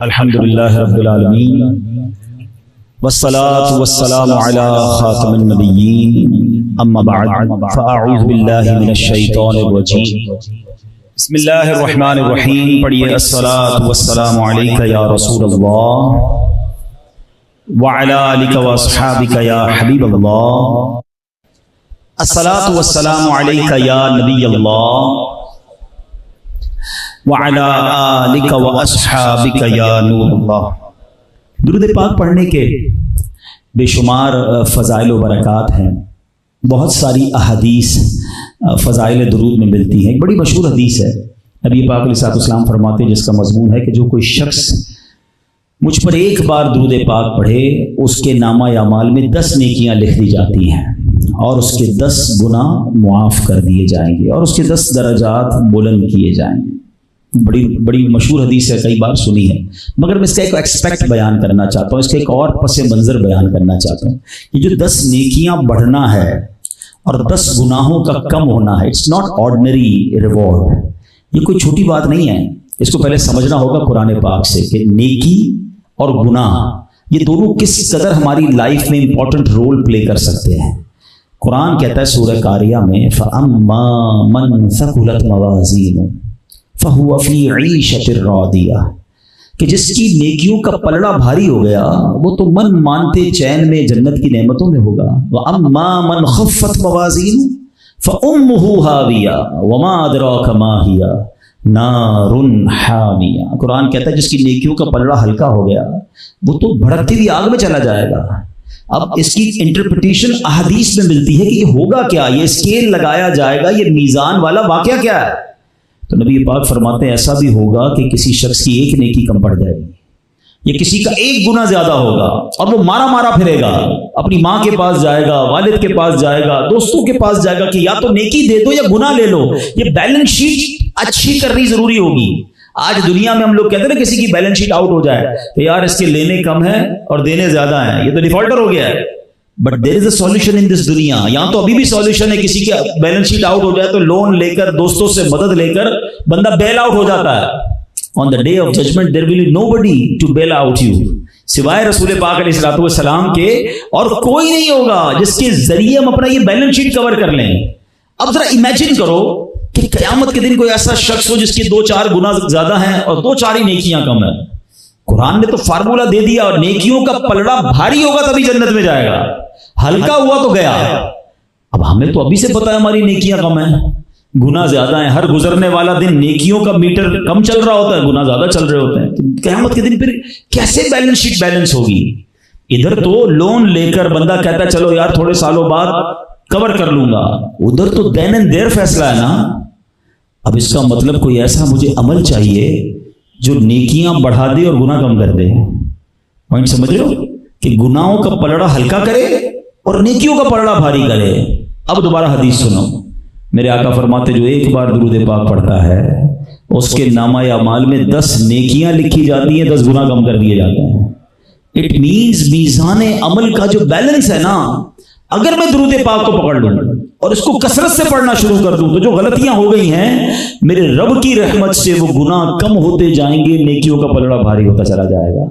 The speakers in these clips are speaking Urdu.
الحمدللہ رب العالمین والصلاة والسلام علی خاتم النبیین اما بعد فاعوذ باللہ من الشیطان الرجیم بسم اللہ الرحمن الرحیم پڑھیے الصلاة والسلام علیک یا رسول اللہ وعلی آلک واصحابک یا حبیب اللہ الصلاة والسلام علیک یا نبی اللہ وعلی آلک واصحابک یا نور اللہ۔ درود پاک پڑھنے کے بے شمار فضائل و برکات ہیں، بہت ساری احادیث فضائل درود میں ملتی ہیں۔ ایک بڑی مشہور حدیث ہے، نبی پاک علیہ السلام فرماتے ہیں جس کا مضمون ہے کہ جو کوئی شخص مجھ پر ایک بار درود پاک پڑھے اس کے نامہ اعمال میں 10 نیکیاں لکھ دی جاتی ہیں اور اس کے 10 گناہ معاف کر دیے جائیں گے اور اس کے 10 درجات بلند کیے جائیں گے۔ بڑی مشہور حدیث ہے، کئی بار سنی ہے، مگر میں اس کا ایک ایکسپیکٹ بیان کرنا چاہتا ہوں، اس کا ایک اور پس منظر بیان کرنا چاہتا ہوں۔ یہ جو 10 نیکیاں بڑھنا ہے اور 10 گناہوں کا کم ہونا ہے، اٹس ناٹ آرڈنری ریوارڈ، یہ کوئی چھوٹی بات نہیں ہے۔ اس کو پہلے سمجھنا ہوگا قرآن پاک سے کہ نیکی اور گناہ یہ دونوں کس قدر ہماری لائف میں امپورٹنٹ رول پلے کر سکتے ہیں۔ قرآن کہتا ہے سورہ قاریہ میں فَأَمَّا مَنْ ثَقُلَتْ مَوَازِينُهُ فَهُوَ فِي عِيشَةٍ رَاضِيَةٍ کہ جس کی نیکیوں کا پلڑا بھاری ہو گیا وہ تو من مانتے چین میں جنت کی نعمتوں میں ہوگا۔ وَأَمَّا مَنْ خَفَّتْ مَوَازِينُهُ فَأُمُّهُ هَاوِيَةٌ وَمَا أَدْرَاكَ مَا هِيَ نَارٌ حَامِيَةٌ۔ قرآن کہتا ہے جس کی نیکیوں کا پلڑا ہلکا ہو گیا وہ تو بھڑکتی ہوئی آگ میں چلا جائے گا۔ اب اس کی انٹرپریٹیشن احادیث میں ملتی ہے کہ یہ ہوگا کیا، یہ اسکیل لگایا جائے گا، یہ میزان والا واقعہ کیا ہے؟ تو نبی پاک فرماتے ہیں ایسا بھی ہوگا کہ کسی شخص کی ایک نیکی کم پڑ جائے گی یا کسی کا ایک گناہ زیادہ ہوگا اور وہ مارا پھرے گا، اپنی ماں کے پاس جائے گا، والد کے پاس جائے گا، دوستوں کے پاس جائے گا کہ یا تو نیکی دے دو یا گناہ لے لو۔ یہ بیلنس شیٹ اچھی کرنی ضروری ہوگی۔ آج دنیا میں ہم لوگ کہتے ہیں نا کسی کی بیلنس شیٹ آؤٹ ہو جائے کہ یار اس کے لینے کم ہیں اور دینے زیادہ ہیں، یہ تو ڈیفالٹر ہو گیا ہے۔ But there is a solution in دس دنیا، یہاں تو ابھی بھی سولوشن ہے۔ کسی کا بیلنس شیٹ آؤٹ ہو جائے تو لون لے کر دوستوں سے مدد لے کر بندہ بیل آؤٹ ہو جاتا ہے۔ On the day of judgement there will be no buddy to bail out you سوائے رسول پاک علیہ السلام کے، اور کوئی نہیں ہوگا جس کے ذریعے ہم اپنا یہ بیلنس شیٹ کور کر لیں۔ اب ذرا امیجن کرو کہ قیامت کے دن کوئی ایسا شخص ہو جس کے 2-4 گناہ زیادہ ہیں اور 2-4 ہی نیکیاں کم ہیں۔ قرآن نے تو فارمولا دے دیا، اور نیکیوں کا پلڑا بھاری ہوگا تبھی جنت میں جائے گا، ہلکا ہوا تو گیا۔ اب ہمیں تو ابھی سے پتا ہے ہماری نیکیاں کم ہیں، گناہ زیادہ ہیں۔ ہر گزرنے والا دن نیکیوں کا میٹر کم چل رہا ہوتا ہے، گناہ زیادہ چل رہے ہوتے ہیں۔ تو قیامت کے دن پھر کیسے بیلنس شیٹ بیلنس ہوگی؟ ادھر تو لون لے کر بندہ کہتا ہے چلو یار تھوڑے سالوں بعد کور کر لوں گا، ادھر تو دین اینڈ دیر فیصلہ ہے نا۔ اب اس کا مطلب کوئی ایسا مجھے عمل چاہیے جو نیکیاں بڑھا دے اور گناہ کم کر دے۔ پوائنٹ سمجھ رہے ہو کہ گناہوں کا پلڑا ہلکا کرے اور نیکیوں کا پلڑا بھاری کرے۔ اب دوبارہ حدیث سنو، میرے آقا فرماتے جو ایک بار درود پاک پڑھتا ہے اس کے نامہ اعمال میں 10 نیکیاں لکھی جاتی ہیں، 10 گناہ کم کر دیے جاتے ہیں۔ اٹ مینز میزان عمل کا جو بیلنس ہے نا، اگر میں درود پاک کو پکڑ لوں اور اس کو کثرت سے پڑھنا شروع کر دوں تو جو غلطیاں ہو گئی ہیں میرے رب کی رحمت سے وہ گناہ کم ہوتے جائیں گے، نیکیوں کا پلڑا بھاری ہوتا چلا جائے گا۔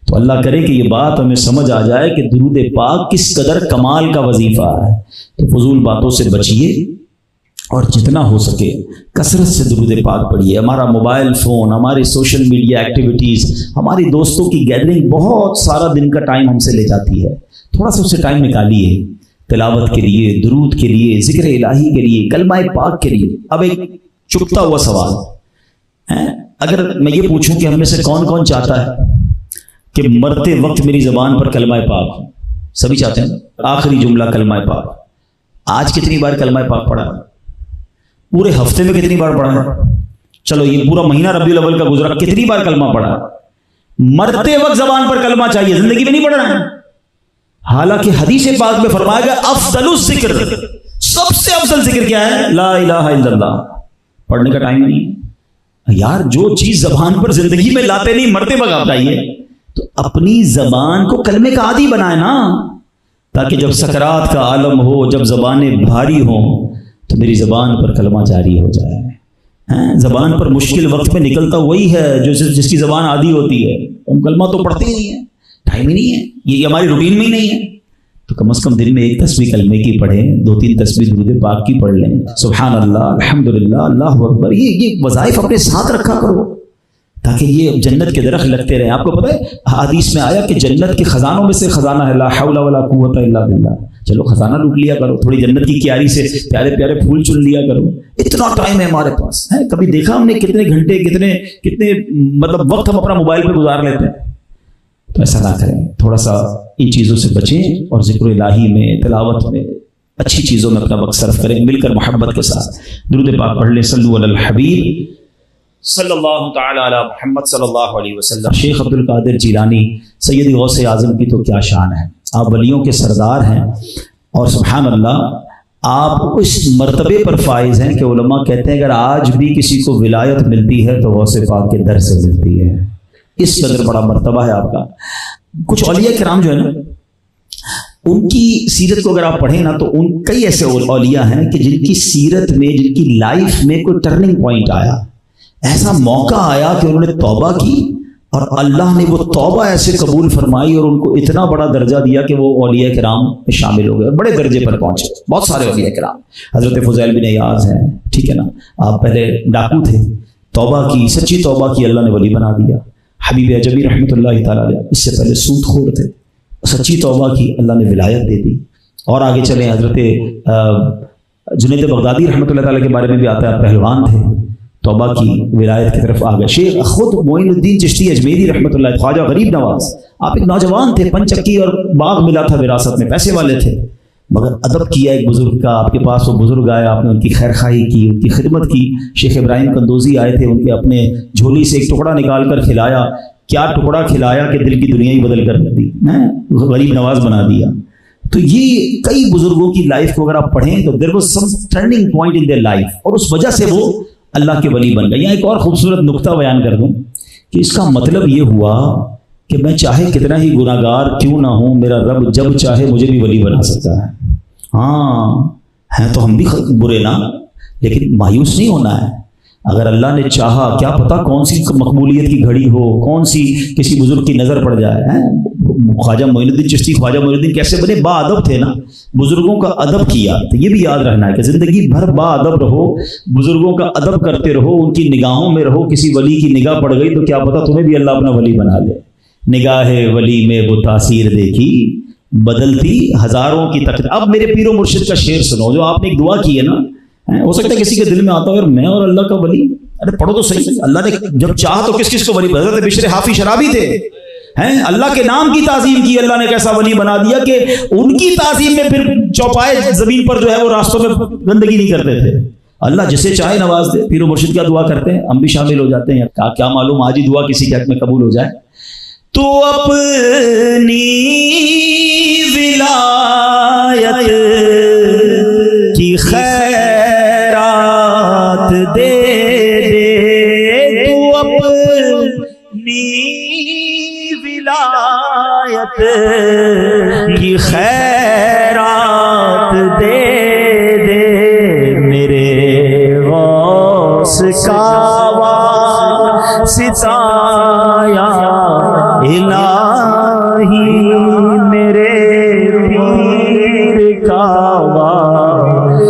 تو اللہ کرے کہ یہ بات ہمیں سمجھ آ جائے کہ درود پاک کس قدر کمال کا وظیفہ ہے۔ تو فضول باتوں سے بچیے اور جتنا ہو سکے کثرت سے درود پاک پڑھیے۔ ہمارا موبائل فون، ہماری سوشل میڈیا ایکٹیویٹیز، ہماری دوستوں کی گیدرنگ بہت سارا دن کا ٹائم ہم سے لے جاتی ہے۔ تھوڑا سا اس سے ٹائم نکالیے تلاوت کے لیے، درود کے لیے، ذکر الہی کے لیے، کلمہ پاک کے لیے۔ اب ایک چپتا ہوا سوال ہے، اگر میں یہ پوچھوں کہ ہم میں سے کون کون چاہتا ہے کہ مرتے وقت میری زبان پر کلمہ پاک ہو؟ سبھی چاہتے ہیں۔ آخری جملہ کلمہ پاک۔ آج کتنی بار کلمہ پاک پڑھا؟ پورے ہفتے میں کتنی بار پڑھا؟ چلو یہ پورا مہینہ ربیع الاول کا گزرا، کتنی بار کلمہ پڑھا؟ مرتے وقت زبان پر کلمہ چاہیے، زندگی میں نہیں پڑھنا ہے۔ حالانکہ حدیث پاک میں فرمایا گیا افضل الذکر، سب سے افضل ذکر کیا ہے؟ لا الہ الا اللہ۔ پڑھنے کا ٹائم نہیں یار، جو چیز زبان پر زندگی میں لاتے نہیں مرتے وقت آپ چاہیے، تو اپنی زبان کو کلمے کا عادی بنائے نا، تاکہ جب سکرات کا عالم ہو، جب زبانیں بھاری ہوں تو میری زبان پر کلمہ جاری ہو جائے۔ زبان پر مشکل وقت میں نکلتا وہی ہے جو جس کی زبان عادی ہوتی ہے۔ ہم کلمہ تو پڑھتے ہی نہیں ہیں, ٹائم ہی نہیں ہے, یہ ہماری روٹین میں ہی نہیں ہے. تو کم از کم دن میں ایک تسبیح کلمے کی پڑھیں, 2-3 تسبیح درود پاک کی پڑھ لیں, سبحان اللہ, الحمدللہ, اللہ اکبر. یہ وظائف اپنے ساتھ رکھا کرو تاکہ یہ جنت کے درخت لگتے رہیں. آپ کو پتہ ہے حدیث میں آیا کہ جنت کے خزانوں میں سے خزانہ ہے لا حول ولا قوت الا باللہ. چلو خزانہ لوٹ لیا کرو, تھوڑی جنت کی کیاری سے پیارے پیارے پھول چن لیا کرو. اتنا ٹائم ہے ہمارے پاس ہے, کبھی دیکھا ہم نے کتنے گھنٹے کتنے مطلب وقت ہم اپنا موبائل پہ گزار لیتے ہیں. تو ایسا نہ کریں, تھوڑا سا ان چیزوں سے بچیں اور ذکر الہی میں, تلاوت میں, اچھی چیزوں میں اپنا وقت صرف کریں. مل کر محبت کے ساتھ درود پاک پڑھ لیں. صلو علی الحبیب صلی اللہ تعالی علی محمد صلی اللہ علیہ وسلم. شیخ عبد القادر جیلانی سید غوث اعظم کی تو کیا شان ہے, آپ ولیوں کے سردار ہیں, اور سبحان اللہ آپ اس مرتبے پر فائز ہیں کہ علماء کہتے ہیں اگر آج بھی کسی کو ولایت ملتی ہے تو غوث پاک کے در سے ملتی ہے. اس قدر بڑا مرتبہ ہے آپ کا. کچھ اولیاء کرام جو ہے نا, ان کی سیرت کو اگر آپ پڑھیں نا تو ان کئی ایسے اولیاء ہیں کہ جن کی سیرت میں, جن کی لائف میں کوئی ٹرننگ پوائنٹ آیا, ایسا موقع آیا کہ انہوں نے توبہ کی اور اللہ نے وہ توبہ ایسے قبول فرمائی اور ان کو اتنا بڑا درجہ دیا کہ وہ اولیاء کرام میں شامل ہو گئے اور بڑے درجے پر پہنچے. بہت سارے اولیاء کرام, حضرت فضیل بن عیاض ہیں, ٹھیک ہے نا, آپ پہلے ڈاکو تھے, توبہ کی, سچی توبہ کی, اللہ نے ولی بنا دیا. حبیب عجبی رحمۃ اللہ تعالیٰ علیہ, اس سے پہلے سود خور تھے, سچی توبہ کی, اللہ نے ولایت دے دی. اور آگے چلیں, حضرت جنید بغدادی رحمۃ اللہ تعالیٰ کے بارے میں بھی آتا ہے, پہلوان تھے, توبہ کی, ولایت کی طرف آ گئے. شیخ خود معین الدین چشتی اجمیری رحمۃ اللہ, خواجہ غریب نواز, آپ ایک نوجوان تھے, 5 چکی اور باغ ملا تھا وراثت میں, پیسے والے تھے, مگر ادب کیا ایک بزرگ کا. آپ کے پاس وہ بزرگ آئے, آپ نے ان کی خیر خواہی کی, ان کی خدمت کی. شیخ ابراہیم قندوزی آئے تھے, ان کے اپنے جھولی سے ایک ٹکڑا نکال کر کھلایا. کیا ٹکڑا کھلایا کہ دل کی دنیا ہی بدل کر دی, غریب نواز بنا دیا. تو یہ کئی بزرگوں کی لائف کو اگر آپ پڑھیں تو there was some turning point in their life, اور اس وجہ سے وہ اللہ کے ولی بن گئے. یہاں ایک اور خوبصورت نقطہ بیان کر دوں کہ اس کا مطلب یہ ہوا کہ میں چاہے کتنا ہی گناہ گار کیوں نہ ہوں, میرا رب جب چاہے مجھے بھی ولی بنا سکتا ہے. ہاں ہیں تو ہم بھی برے نا, لیکن مایوس نہیں ہونا ہے. اگر اللہ نے چاہا, کیا پتا کون سی مقبولیت کی گھڑی ہو, کون سی کسی بزرگ کی نظر پڑ جائے. خواجہ معین الدین چشتی, خواجہ معین الدین کیسے بنے, با ادب تھے نا, بزرگوں کا ادب کیا. تو یہ بھی یاد رہنا ہے کہ زندگی بھر با ادب رہو, بزرگوں کا ادب کرتے رہو, ان کی نگاہوں میں رہو. کسی ولی کی نگاہ پڑ گئی تو کیا پتا تمہیں بھی اللہ اپنا ولی بنا لے. نگاہ ولی میں وہ تاثیر دیکھی, بدلتی ہزاروں کی تقدیر. اب میرے پیر و مرشد کا شعر سنو جو آپ نے ایک دعا کی ہے نا, ہو سکتا ہے کسی کے دل میں آتا ہو, میں اور اللہ کا ولی, ارے پڑھو تو صحیح. اللہ نے جب چاہا تو کس کس کو ولی, حضرت بشر حافی شرابی تھے, ہیں اللہ کے نام کی تعظیم کی, اللہ نے کیسا ولی بنا دیا کہ ان کی تعظیم میں پھر چوپائے زمین پر جو ہے وہ راستوں میں گندگی نہیں کرتے تھے. اللہ جسے چاہے نواز دے. پیر و مرشد کیا دعا کرتے ہیں, ہم بھی شامل ہو جاتے ہیں. کیا معلوم آج ہی دعا کسی کے حق میں قبول ہو جائے. تو اپنی ولایت کی خیرات دے دے, تو اپنی ولایت کی خیرات دے دے, میرے غوث کا ستایا الہی, میرے پیر کا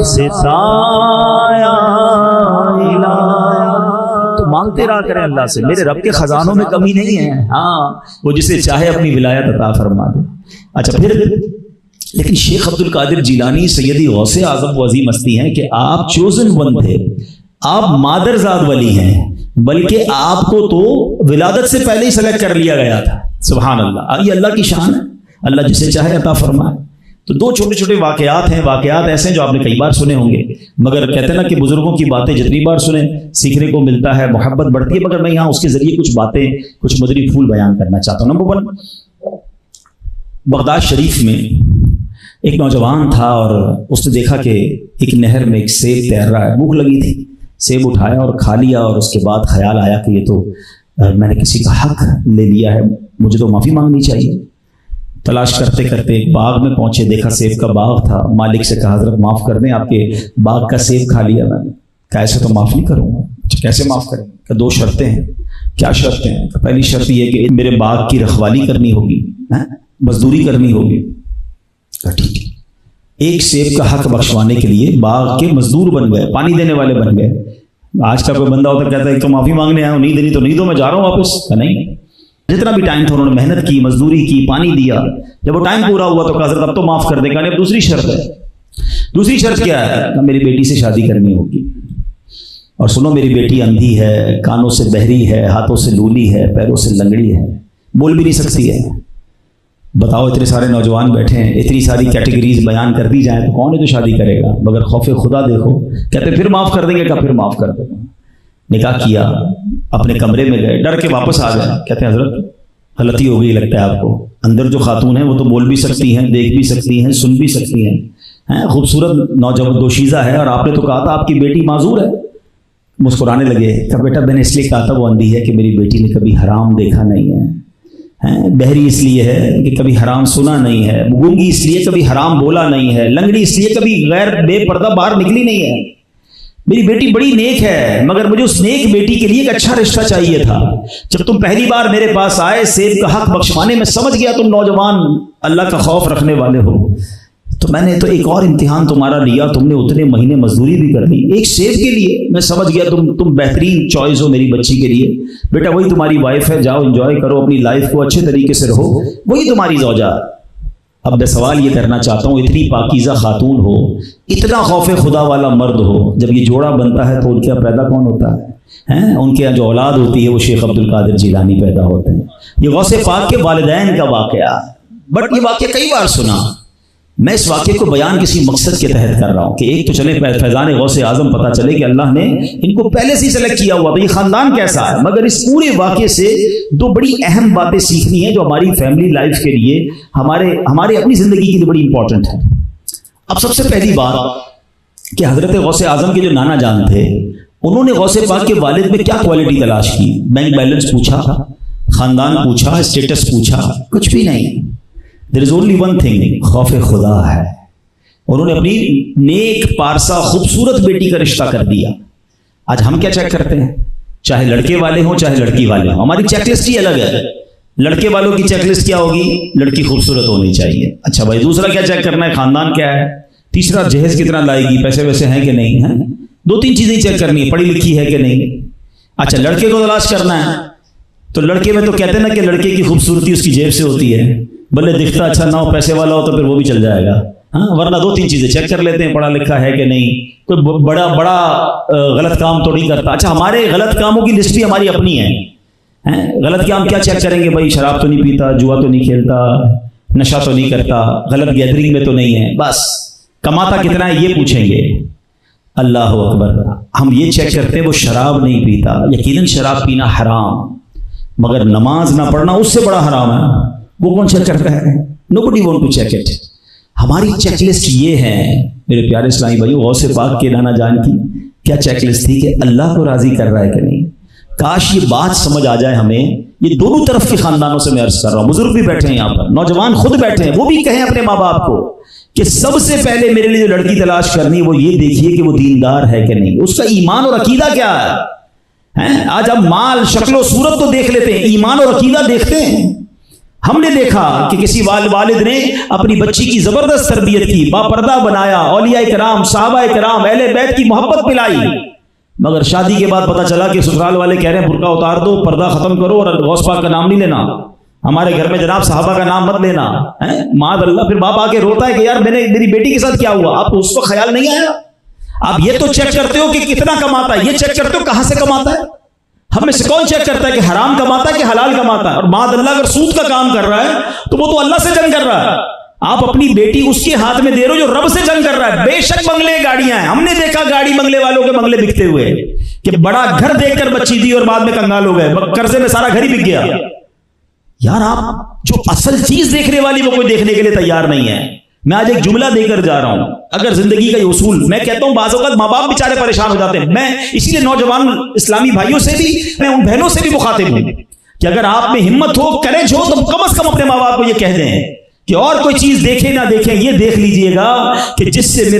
ستایا الہی. تو مانگتے رہا کریں اللہ سے, میرے رب کے خزانوں میں کمی نہیں ہے. ہاں وہ جسے چاہے اپنی ولایت عطا فرما دے. اچھا پھر لیکن شیخ عبد القادر جیلانی سیدی غوث اعظم و عظیم ہستی ہیں کہ آپ چوزن ون تھے, آپ مادرزاد ولی ہیں, بلکہ آپ کو تو ولادت سے پہلے ہی سلیکٹ کر لیا گیا تھا. سبحان اللہ, یہ اللہ کی شان ہے, اللہ جسے چاہے عطا فرمائے. تو 2 چھوٹے چھوٹے واقعات ہیں, واقعات ایسے ہیں جو آپ نے کئی بار سنے ہوں گے, مگر کہتے ہیں نا کہ بزرگوں کی باتیں جتنی بار سنیں سیکھنے کو ملتا ہے, محبت بڑھتی ہے. مگر میں یہاں اس کے ذریعے کچھ باتیں, کچھ مدری پھول بیان کرنا چاہتا ہوں. نمبر 1, بغداد شریف میں ایک نوجوان تھا اور اس نے دیکھا کہ ایک نہر میں ایک سیب تیر رہا ہے. بھوک لگی تھی, سیب اٹھایا اور کھا لیا, اور اس کے بعد خیال آیا کہ یہ تو میں نے کسی کا حق لے لیا ہے, مجھے تو معافی مانگنی چاہیے. تلاش کرتے کرتے ایک باغ میں پہنچے, دیکھا سیب کا باغ تھا. مالک سے کہا حضرت معاف کر دیں, آپ کے باغ کا سیب کھا لیا میں نے. کیسے تو معاف نہیں کروں گا. کیسے معاف کریں, کہ 2 شرطیں ہیں. کیا شرط ہیں؟ پہلی شرط یہ کہ میرے باغ کی رکھوالی کرنی ہوگی، مزدوری کرنی ہوگی۔ ٹھیک ہے، ایک سیب کا حق بخشوانے کے لیے باغ کے مزدور بن گئے، پانی دینے والے بن گئے۔ آج کا کوئی بندہ ہوتا کہتا ہے تو معافی مانگنے آیا ہوں، نہیں دینی تو نہیں دو، میں جا رہا ہوں واپس۔ نہیں، جتنا بھی ٹائم تھا انہوں نے محنت کی، مزدوری کی، پانی دیا، جب وہ ٹائم پورا ہوا تو کہا حضرت اب تو معاف کر دے گا۔ اب دوسری شرط ہے۔ دوسری شرط کیا ہے؟ میری بیٹی سے شادی کرنی ہوگی، اور سنو میری بیٹی اندھی ہے، کانوں سے بہری ہے، ہاتھوں سے لولی ہے، پیروں سے لنگڑی ہے، بول بھی نہیں سکتی ہے۔ بتاؤ اتنے سارے نوجوان بیٹھے ہیں، اتنی ساری کیٹیگریز بیان کر دی جائیں تو کون ہے جو شادی کرے گا؟ مگر خوف خدا دیکھو، کہتے پھر معاف کر دیں گے، کہا پھر معاف کر دیں گے۔ نکاح کیا، اپنے کمرے میں گئے، ڈر کے واپس آ گئے، کہتے ہیں حضرت غلطی ہو گئی لگتا ہے آپ کو، اندر جو خاتون ہیں وہ تو بول بھی سکتی ہیں، دیکھ بھی سکتی ہیں، سن بھی سکتی ہیں، خوبصورت نوجوان دوشیزہ ہے، اور آپ نے تو کہا تھا آپ کی بیٹی معذور ہے۔ مسکرانے لگے، کہ بیٹا میں نے اس لیے کہا تھا وہ اندھی ہے کہ میری بیٹی نے کبھی حرام دیکھا نہیں ہے، بہری اس لیے ہے کہ کبھی حرام سنا نہیں ہے، گونگی اس لیے کبھی حرام بولا نہیں ہے، لنگڑی اس لیے کبھی غیر بے پردہ باہر نکلی نہیں ہے۔ میری بیٹی بڑی نیک ہے، مگر مجھے اس نیک بیٹی کے لیے ایک اچھا رشتہ چاہیے تھا۔ جب تم پہلی بار میرے پاس آئے سیب کا حق بخشوانے میں سمجھ گیا تم نوجوان اللہ کا خوف رکھنے والے ہو، تو میں نے تو ایک اور امتحان تمہارا لیا، تم نے اتنے مہینے مزدوری بھی کر لی ایک سیب کے لیے۔ میں سمجھ گیا تم بہترین چوائس ہو میری بچی کے لیے، بیٹا وہی تمہاری وائف ہے، جاؤ انجوائے کرو اپنی لائف کو، اچھے طریقے سے رہو، وہی تمہاری زوجہ۔ اب میں سوال یہ کرنا چاہتا ہوں، اتنی پاکیزہ خاتون ہو، اتنا خوف خدا والا مرد ہو، جب یہ جوڑا بنتا ہے تو ان کے پیدا کون ہوتا ہے؟ ان کے جو اولاد ہوتی ہے وہ شیخ عبد القادر جیلانی پیدا ہوتے ہیں۔ یہ غوث پاک کے والدین کا واقعہ، بٹ یہ واقعہ کئی بار سنا۔ میں اس واقعے کو بیان کسی مقصد کے تحت کر رہا ہوں کہ ایک تو چلے فیضان غوث اعظم پتہ چلے کہ اللہ نے ان کو پہلے سے ہی سلیکٹ کیا ہوا تھا، یہ خاندان کیسا ہے، مگر اس پورے واقعے سے دو بڑی اہم باتیں سیکھنی ہیں جو ہماری فیملی لائف کے لیے، ہمارے اپنی زندگی کے لیے بڑی امپورٹنٹ ہے۔ اب سب سے پہلی بات کہ حضرت غوث اعظم کے جو نانا جان تھے، انہوں نے غوث پاک کے والد میں کیا کوالٹی تلاش کی؟ بینک بیلنس پوچھا، خاندان پوچھا، اسٹیٹس پوچھا؟ کچھ بھی نہیں۔ There is only one thing، خوف خدا ہے۔ انہوں نے اپنی نیک پارسا خوبصورت بیٹی کا رشتہ کر دیا۔ آج ہم کیا چیک کرتے ہیں؟ چاہے لڑکے والے ہوں چاہے لڑکی والے ہوں، ہماری چیک لسٹ ہی الگ ہے۔ لڑکے والوں کی چیک لسٹ کیا ہوگی؟ لڑکی خوبصورت ہونی چاہیے۔ اچھا بھائی، دوسرا کیا چیک کرنا ہے؟ خاندان کیا ہے۔ تیسرا جہیز کتنا لائے گی، پیسے ویسے ہیں کہ نہیں ہیں۔ دو تین چیزیں چیک کرنی ہے، پڑھی لکھی ہے کہ نہیں۔ اچھا لڑکے کو تلاش کرنا ہے تو لڑکے میں تو کہتے ہیں نا کہ لڑکے کی خوبصورتی اس کی جیب سے ہوتی ہے، بھلے دکھتا اچھا نہ ہو، پیسے والا ہو تو پھر وہ بھی چل جائے گا، ورنہ دو تین چیزیں چیک کر لیتے ہیں، پڑھا لکھا ہے کہ نہیں، کوئی بڑا غلط کام تو نہیں کرتا۔ اچھا ہمارے غلط کاموں کی لسٹ بھی ہماری اپنی ہے۔ غلط کام کیا چیک کریں گے بھائی؟ شراب تو نہیں پیتا، جوا تو نہیں کھیلتا، نشہ تو نہیں کرتا، غلط گیدرنگ میں تو نہیں ہے، بس کماتا کتنا ہے یہ پوچھیں گے۔ اللہ اکبر، ہم یہ چیک کرتے ہیں وہ شراب نہیں پیتا، یقیناً شراب پینا حرام، مگر نماز نہ پڑھنا اس سے بڑا حرام ہے، وہ کون چیک کرتا ہے؟ nobody want to check it۔ ہماری چیک لسٹ یہ ہے میرے پیارے اسلامی بھائیو، غوث پاک کے نانا جان کی کیا چیک لسٹ تھی کہ اللہ کو راضی کر رہا ہے کہ نہیں۔ کاش یہ بات سمجھ آ جائے ہمیں، یہ دونوں طرف کے خاندانوں سے میں عرض کر رہا ہوں، بزرگ بھی بیٹھے ہیں یہاں پر، نوجوان خود بیٹھے ہیں، وہ بھی کہیں اپنے ماں باپ کو کہ سب سے پہلے میرے لیے جو لڑکی تلاش کرنی وہ یہ دیکھیے کہ وہ دیندار ہے کہ نہیں، اس کا ایمان اور عقیدہ کیا ہے۔ آج ہم مال، شکل و صورت تو دیکھ لیتے ہیں، ایمان اور عقیدہ دیکھتے ہیں۔ ہم نے دیکھا کہ کسی والد نے اپنی بچی کی زبردست تربیت کی، باپردہ بنایا، اولیاء کرام، صحابہ کرام، اہل بیت کی محبت پلائی، مگر شادی کے بعد پتہ چلا کہ سسرال والے کہہ رہے ہیں برقع اتار دو، پردہ ختم کرو اور غوث پاک کا نام نہیں لینا، ہمارے گھر میں جناب صحابہ کا نام مت لینا۔ معاذ اللہ، پھر باپ آ کے روتا ہے کہ یار میری بیٹی کے ساتھ کیا ہوا؟ آپ کو اس کو خیال نہیں آیا؟ آپ یہ تو چیک کرتے ہو کہ کتنا کماتا ہے، یہ چیک کرتے ہو کہاں سے کماتا ہے۔ ہم میں سے کون چیک کرتا ہے کہ حرام کماتا ہے کہ حلال کماتا ہے؟ اور معاذ اللہ اگر سود کا کام کر رہا ہے تو وہ تو اللہ سے جنگ کر رہا ہے۔ آپ اپنی بیٹی اس کے ہاتھ میں دے رہے ہو جو رب سے جنگ کر رہا ہے۔ بے شک بنگلے گاڑیاں ہیں، ہم نے دیکھا گاڑی بنگلے والوں کے بنگلے بکتے ہوئے کہ بڑا گھر دیکھ کر بچی دی اور بعد میں کنگال ہو گئے، قرضے میں سارا گھر ہی بک گیا۔ یار آپ جو اصل چیز دیکھنے والی وہ کوئی دیکھنے کے لیے تیار نہیں ہے۔ میں آج ایک جملہ دے کر جا رہا ہوں، اگر زندگی کا یہ اصول، میں کہتا ہوں بعض اوقات ماں باپ بیچارے پریشان ہو جاتے ہیں، میں اسی لیے نوجوان اسلامی بھائیوں سے بھی، میں ان بہنوں سے بھی مخاطب ہوں کہ اگر آپ میں ہمت ہو، کریج ہو، تو کم از کم اپنے ماں باپ کو یہ کہہ دیں کہ اور کوئی چیز دیکھیں نہ دیکھیں، یہ دیکھ لیجئے گا کہ جس سے میرا